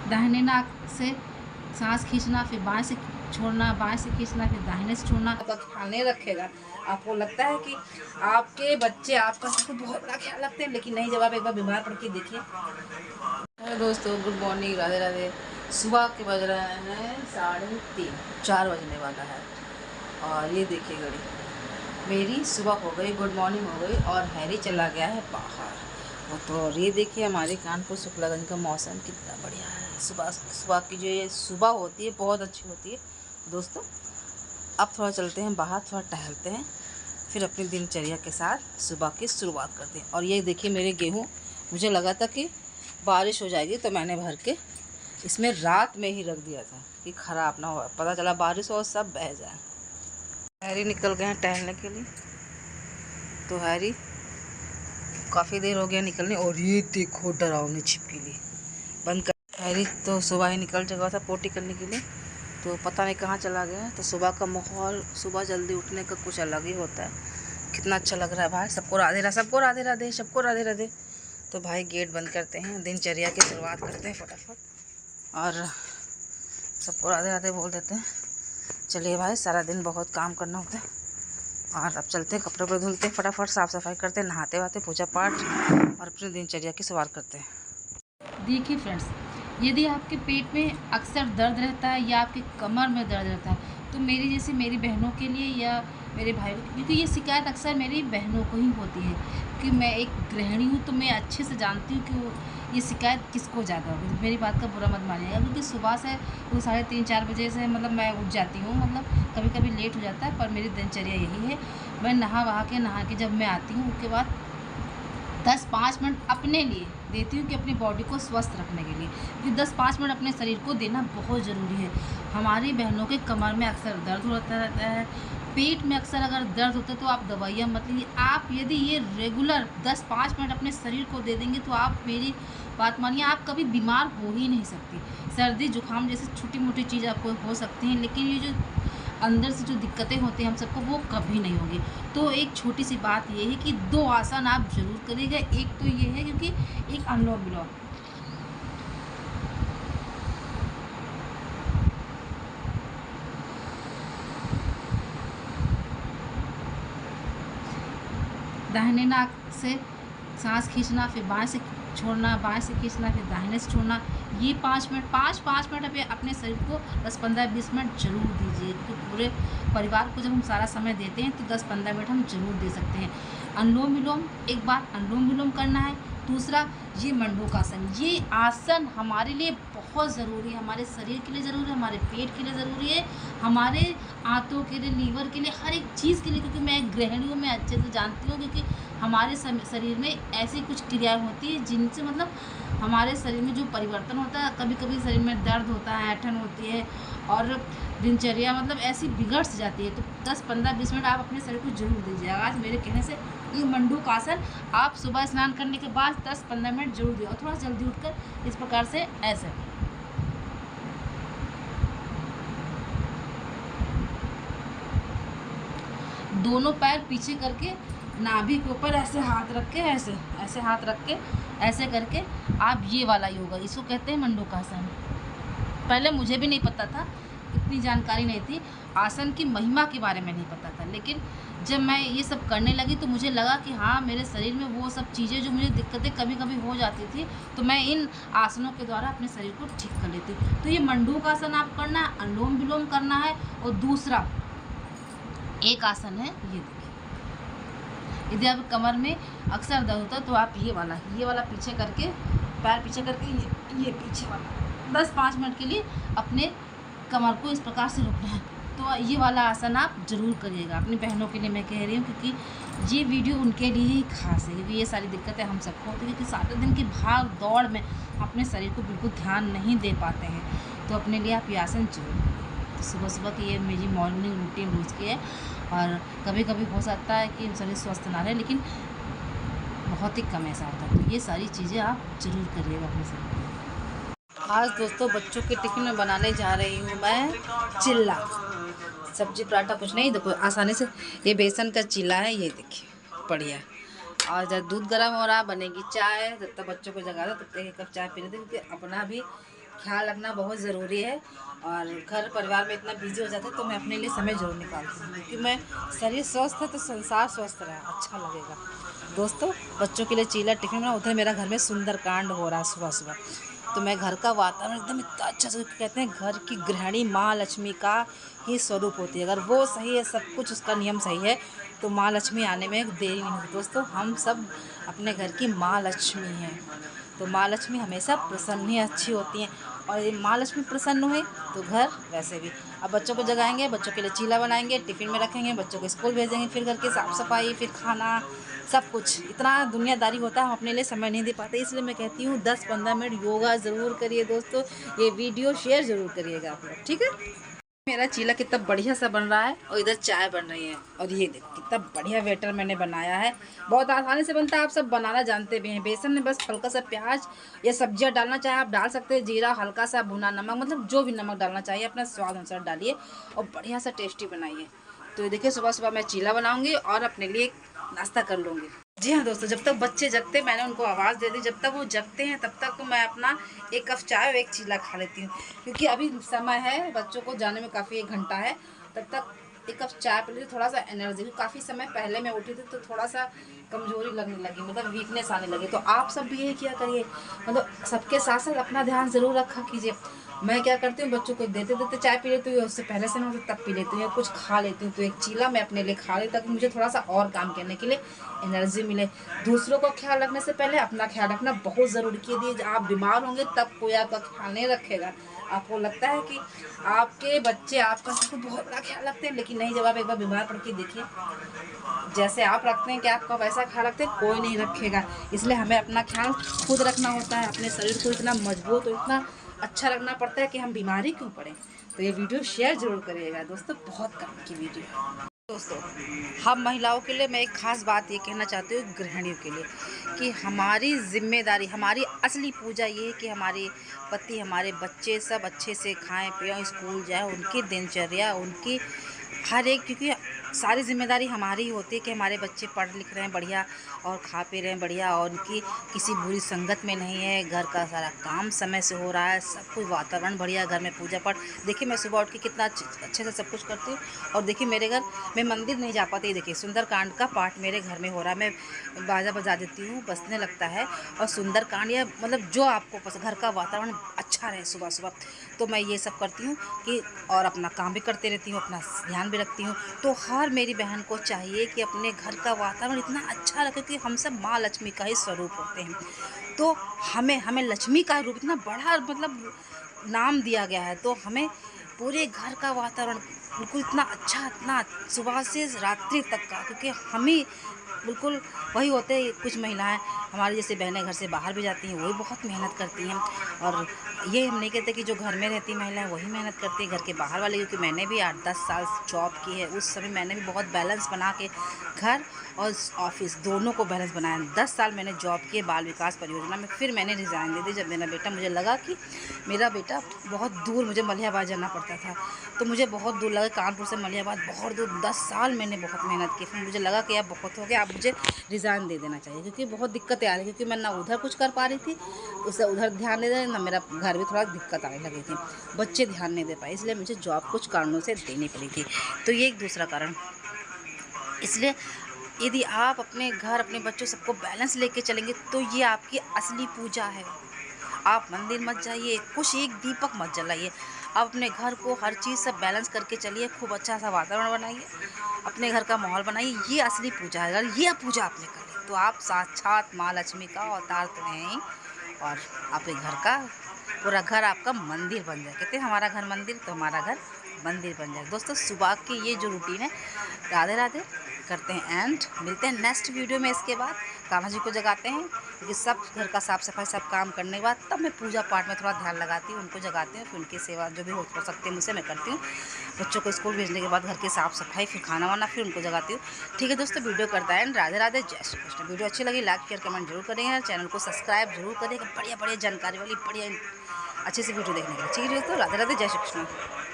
दाहिने नाक से सांस खींचना, फिर बाएं से छोड़ना, बाएं से खींचना, फिर दाहिने से छोड़ना। आपका ख्याल नहीं रखेगा, आपको लगता है कि आपके बच्चे आपका सबको बहुत बड़ा ख्याल रखते हैं, लेकिन नहीं। जब आप एक बार बीमार पड़ के देखिए। हेलो दोस्तों, गुड मॉर्निंग, राधे राधे। सुबह के बज रहे हैं 3:30, 4 बजने वाला है। और ये देखिए घड़ी, मेरी सुबह हो गई, गुड मॉर्निंग हो गई और हैरी चला गया है बाहर। वो तो और ये देखिए हमारे कानपुर शुक्लागंज का मौसम कितना बढ़िया है। सुबह सुबह की जो ये सुबह होती है बहुत अच्छी होती है दोस्तों। अब थोड़ा चलते हैं बाहर, थोड़ा टहलते हैं, फिर अपनी दिनचर्या के साथ सुबह की शुरुआत करते हैं। और ये देखिए मेरे गेहूँ, मुझे लगा था कि बारिश हो जाएगी तो मैंने भर के इसमें रात में ही रख दिया था कि ख़राब ना हो। पता चला बारिश हो सब बह जाए। हैरी निकल गए हैं टहलने के लिए, तो हैरी काफ़ी देर हो गया निकलने। और ये देखो डरावनी छिपकली, बंद कर। हैरी तो सुबह ही निकल चुका था पोटी करने के लिए, तो पता नहीं कहाँ चला गया। तो सुबह का माहौल, सुबह जल्दी उठने का कुछ अलग ही होता है। कितना अच्छा लग रहा है भाई। सबको राधे राधे, सबको राधे राधे, सबको राधे राधे। तो भाई गेट बंद करते हैं, दिनचर्या की शुरुआत करते हैं फटाफट और सबको राधे राधे बोल देते हैं। चलिए भाई, सारा दिन बहुत काम करना होता है। और अब चलते हैं, कपड़े वपड़े धुलते हैं, फटाफट साफ़ सफाई करते हैं, नहाते वहाते, पूजा पाठ और अपनी दिनचर्या की शुरुआत करते हैं। देखिए फ्रेंड्स, यदि आपके पेट में अक्सर दर्द रहता है या आपके कमर में दर्द रहता है, तो मेरी जैसे मेरी बहनों के लिए या मेरे भाइयों, क्योंकि ये शिकायत अक्सर मेरी बहनों को ही होती है कि मैं एक गृहिणी हूँ, तो मैं अच्छे से जानती हूँ कि ये शिकायत किसको ज़्यादा होगी। मेरी बात का बुरा मत मानिएगा, क्योंकि सुबह से वो 3:30-4 बजे से मतलब मैं उठ जाती हूँ। मतलब कभी कभी लेट हो जाता है, पर मेरी दिनचर्या यही है। मैं नहा के जब मैं आती हूँ, उसके बाद 10-5 मिनट अपने लिए देती हूँ कि अपनी बॉडी को स्वस्थ रखने के लिए, क्योंकि 10-5 मिनट अपने शरीर को देना बहुत ज़रूरी है। हमारी बहनों के कमर में अक्सर दर्द होता रहता है, पेट में अक्सर अगर दर्द होता है, तो आप दवाइयाँ मत लीजिए। आप यदि ये रेगुलर 10-5 मिनट अपने शरीर को दे देंगे, तो आप मेरी बात मानिए, आप कभी बीमार हो ही नहीं सकती। सर्दी जुकाम जैसे छोटी मोटी चीज़ आपको हो सकती हैं, लेकिन ये जो अंदर से जो दिक्कतें होती हैं हम सबको, वो कभी नहीं होगी। तो एक छोटी सी बात ये है कि 2 आसन आप ज़रूर करिएगा। एक तो ये है, क्योंकि एक अनुलोम विलोम, दाहिने नाक से सांस खींचना, फिर बाएं से छोड़ना, बाएं से खींचना, फिर दाहिने से छोड़ना। ये 5 मिनट अपने शरीर को 10-15-20 मिनट जरूर दीजिए। तो पूरे परिवार को जब हम सारा समय देते हैं, तो 10-15 मिनट हम जरूर दे सकते हैं। अनुलोम विलोम, एक बार अनुलोम विलोम करना है। दूसरा, ये मंडूकासन, ये आसन हमारे लिए बहुत ज़रूरी है, हमारे शरीर के लिए ज़रूरी है, हमारे पेट के लिए ज़रूरी है, हमारे आंतों के लिए, लीवर के लिए, हर एक चीज़ के लिए। क्योंकि मैं एक गृहिणी हूँ, मैं अच्छे से जानती हूँ, क्योंकि हमारे शरीर में ऐसी कुछ क्रियाएं होती है जिनसे मतलब हमारे शरीर में जो परिवर्तन होता है। कभी कभी शरीर में दर्द होता है, ऐंठन होती है और दिनचर्या मतलब ऐसी बिगड़ सी जाती है। तो 10-15-20 मिनट आप अपने शरीर को जरूर दीजिए। आज मेरे कहने से ये मंडूकासन आप सुबह स्नान करने के बाद 10-15 मिनट जरूर दिए, और थोड़ा जल्दी उठकर इस प्रकार से ऐसे दोनों पैर पीछे करके, नाभि के ऊपर ऐसे हाथ रख के, ऐसे ऐसे हाथ रख के, ऐसे करके आप ये वाला योगा, इसको कहते हैं मंडूकासन। पहले मुझे भी नहीं पता था, इतनी जानकारी नहीं थी, आसन की महिमा के बारे में नहीं पता था। लेकिन जब मैं ये सब करने लगी, तो मुझे लगा कि हाँ, मेरे शरीर में वो सब चीज़ें जो मुझे दिक्कतें कभी कभी हो जाती थी, तो मैं इन आसनों के द्वारा अपने शरीर को ठीक कर लेती। तो ये मंडूकासन आप करना है, अनुलोम विलोम करना है। और दूसरा एक आसन है, ये देखिए, यदि आप कमर में अक्सर दर्द होता है, तो आप ये वाला पीछे करके, पैर पीछे करके, ये पीछे वाला 10-5 मिनट के लिए अपने कमर को इस प्रकार से रोकना है। तो ये वाला आसन आप जरूर करिएगा। अपनी बहनों के लिए मैं कह रही हूँ, क्योंकि ये वीडियो उनके लिए ही खास है, क्योंकि ये सारी दिक्कतें हम सबको होती है, क्योंकि सारे दिन की भाग दौड़ में अपने शरीर को बिल्कुल ध्यान नहीं दे पाते हैं। तो अपने लिए आप ये आसन जरूर करिए। तो सुबह सुबह की ये मेरी मॉर्निंग रूटीन रोज़ की है। और कभी कभी हो सकता है कि शरीर स्वस्थ ना रहे, लेकिन बहुत ही कम ऐसा होता है। तो ये सारी चीज़ें आप जरूर करिएगा अपने शरीर। आज दोस्तों बच्चों के टिफिन में बनाने जा रही हूँ मैं चिल्ला। सब्जी पराठा कुछ नहीं, देखो आसानी से ये बेसन का चिल्ला है, ये देखिए बढ़िया। और जब दूध गर्म हो रहा, बनेगी चाय, जब तक बच्चों को जगा दो तब तक 1 कप चाय पीने दें, क्योंकि अपना भी ख्याल रखना बहुत ज़रूरी है। और घर परिवार में इतना बिजी हो जाता है तो मैं अपने लिए समय ज़रूर निकालती हूँ, क्योंकि मैं शरीर स्वस्थ है तो संसार स्वस्थ रहे, अच्छा लगेगा। दोस्तों, बच्चों के लिए चीला टिफिन में उधर मेरा घर में सुंदरकांड हो रहा है सुबह सुबह। तो मैं घर का वातावरण एकदम इतना अच्छा से, कहते हैं घर की गृहिणी माँ लक्ष्मी का ही स्वरूप होती है। अगर वो सही है, सब कुछ उसका नियम सही है, तो माँ लक्ष्मी आने में देरी नहीं होती। दोस्तों, हम सब अपने घर की माँ लक्ष्मी हैं, तो माँ लक्ष्मी हमेशा प्रसन्न ही अच्छी होती हैं। और ये माँ लक्ष्मी प्रसन्न हुई तो घर वैसे भी। अब बच्चों को जगाएंगे, बच्चों के लिए चीला बनाएंगे, टिफ़िन में रखेंगे, बच्चों को स्कूल भेजेंगे, फिर घर की साफ़ सफाई, फिर खाना, सब कुछ इतना दुनियादारी होता है, हम अपने लिए समय नहीं दे पाते। इसलिए मैं कहती हूँ 10-15 मिनट योगा ज़रूर करिए दोस्तों। ये वीडियो शेयर ज़रूर करिएगा आप लोग, ठीक है। मेरा चीला कितना बढ़िया सा बन रहा है और इधर चाय बन रही है। और ये देखो कितना बढ़िया वेटर मैंने बनाया है। बहुत आसानी से बनता है, आप सब बनाना जानते भी हैं। बेसन में बस हल्का सा प्याज या सब्जियां डालना चाहे आप डाल सकते हैं, जीरा, हल्का सा भुना नमक, मतलब जो भी नमक डालना चाहिए अपना स्वाद अनुसार डालिए और बढ़िया सा टेस्टी बनाइए। तो ये देखिए, सुबह सुबह मैं चीला बनाऊँगी और अपने लिए नाश्ता कर लूँगी। जी हाँ दोस्तों, जब तक बच्चे जगते मैंने उनको आवाज़ दे दी, जब तक वो जगते हैं तब तक तो मैं अपना एक कप चाय और एक चीला खा लेती हूँ, क्योंकि अभी समय है, बच्चों को जाने में काफ़ी 1 घंटा है। तब तक एक कप चाय पी ली, थोड़ा सा एनर्जी। काफ़ी समय पहले मैं उठी थी तो थोड़ा सा कमज़ोरी लगने लगी, मतलब वीकनेस आने लगी। तो आप सब भी यही किया करिए, मतलब सबके साथ साथ अपना ध्यान ज़रूर रखा कीजिए। मैं क्या करती हूँ, बच्चों को देते देते चाय पी लेती हूँ, उससे पहले से मैं तब पी लेती हूँ, या कुछ खा लेती हूँ। तो एक चीला मैं अपने लिए खा लेती, ताकि मुझे थोड़ा सा और काम करने के लिए एनर्जी मिले। दूसरों का ख्याल रखने से पहले अपना ख्याल रखना बहुत ज़रूरी है। आप बीमार होंगे तब कोई आपका ख्याल नहीं रखेगा। आपको लगता है कि आपके बच्चे आपका सब कुछ बहुत बड़ा ख्याल रखते हैं, लेकिन नहीं, जब आप एक बार बीमार पड़ के देखिए, जैसे आप रखते हैं कि आपका वैसा ख्याल रखते हैं कोई नहीं रखेगा। इसलिए हमें अपना ख्याल खुद रखना होता है। अपने शरीर को इतना मजबूत और इतना अच्छा रखना पड़ता है कि हम बीमारी क्यों पड़े। तो ये वीडियो शेयर जरूर करिएगा दोस्तों, बहुत काम की वीडियो है। दोस्तों, हम महिलाओं के लिए मैं एक ख़ास बात ये कहना चाहती हूँ, गृहिणियों के लिए, कि हमारी ज़िम्मेदारी, हमारी असली पूजा ये है कि हमारे पति, हमारे बच्चे सब अच्छे से खाएं पिएं, स्कूल जाएं, उनकी दिनचर्या, उनकी हर एक, क्योंकि सारी ज़िम्मेदारी हमारी ही होती है कि हमारे बच्चे पढ़ लिख रहे हैं बढ़िया और खा पी रहे हैं बढ़िया, और उनकी किसी बुरी संगत में नहीं है, घर का सारा काम समय से हो रहा है, सब कुछ वातावरण बढ़िया, घर में पूजा पाठ। देखिए मैं सुबह उठ के कितना अच्छे से सब कुछ करती हूँ। और देखिए मेरे घर मैं मंदिर नहीं जा पाती, देखिए सुंदरकांड का पाठ मेरे घर में हो रहा है, मैं बाजा बजा देती हूँ, बजने लगता है। और सुंदरकांड या मतलब जो आपको पसंद, घर का वातावरण अच्छा रहे सुबह सुबह, तो मैं ये सब करती हूँ कि, और अपना काम भी करते रहती हूँ, अपना ध्यान भी रखती हूँ। तो हर मेरी बहन को चाहिए कि अपने घर का वातावरण इतना अच्छा रखे, कि हम सब माँ लक्ष्मी का ही स्वरूप होते हैं। तो हमें हमें लक्ष्मी का रूप इतना बड़ा मतलब नाम दिया गया है, तो हमें पूरे घर का वातावरण बिल्कुल इतना अच्छा, इतना सुबह से रात्रि तक का, क्योंकि हम ही बिल्कुल वही होते हैं। कुछ महिलाएं हमारी जैसे बहनें घर से बाहर भी जाती हैं, वही बहुत मेहनत करती हैं। और ये हम नहीं कहते कि जो घर में रहती महिलाएं वही मेहनत करती है, घर के बाहर वाले, क्योंकि मैंने भी 8-10 साल जॉब की है। उस समय मैंने भी बहुत बैलेंस बना के घर और ऑफिस दोनों को बैलेंस बनाया। 10 साल मैंने जॉब किए बाल विकास परियोजना में, फिर मैंने रिज़ाइन दे दी जब मेरा बेटा, मुझे लगा कि मेरा बेटा बहुत दूर, मुझे मलिहाबाद जाना पड़ता था, तो मुझे बहुत दूर लगा, कानपुर से मलिहाबाद बहुत दूर। 10 साल मैंने बहुत मेहनत की, फिर मुझे लगा कि अब बहुत हो गया, अब मुझे रिज़ाइन दे देना चाहिए, क्योंकि बहुत दिक्कतें आ रही, क्योंकि मैं ना उधर कुछ कर पा रही थी, उससे उधर ध्यान नहीं दे रही, ना मेरा घर भी थोड़ा दिक्कत आने लगी थी, बच्चे ध्यान नहीं दे पाए, इसलिए मुझे जॉब कुछ कारणों से देनी पड़ी थी। तो ये एक दूसरा कारण। इसलिए यदि आप अपने घर, अपने बच्चों सबको बैलेंस लेके चलेंगे तो ये आपकी असली पूजा है। आप मंदिर मत जाइए, कुछ एक दीपक मत जलाइए, आप अपने घर को हर चीज़ से बैलेंस करके चलिए, खूब अच्छा सा वातावरण बनाइए, अपने घर का माहौल बनाइए, ये असली पूजा है। अगर ये पूजा आपने कर ली तो आप साक्षात माँ लक्ष्मी का अवतार तो हैं ही, और आपके घर का पूरा घर आपका मंदिर बन जाए। कहते हैं हमारा घर मंदिर, तो हमारा घर मंदिर बन जाए। दोस्तों, सुबह की ये जो रूटीन है, राधे राधे करते हैं एंड मिलते हैं नेक्स्ट वीडियो में। इसके बाद कान्हा जी को जगाते हैं, क्योंकि सब घर का साफ़ सफाई सब काम करने के बाद तब मैं पूजा पाठ में थोड़ा ध्यान लगाती हूँ, उनको जगाती हूँ, फिर उनकी सेवा जो भी हो सकती है मुझसे मैं करती हूँ। बच्चों को स्कूल भेजने के बाद घर की साफ़ सफाई, फिर खाना वाना, फिर उनको जगाती हूँ। ठीक है दोस्तों, वीडियो करता है एंड राधे राधे, जय श्री कृष्ण। वीडियो अच्छी लगी लाइक शेयर कमेंट जरूर करेंगे, चैनल को सब्सक्राइब जरूर करेंगे, बढ़िया बढ़िया जानकारी वाली बढ़िया अच्छे से वीडियो देखने के लिए। ठीक है दोस्तों, राधे राधे, जय श्री कृष्ण।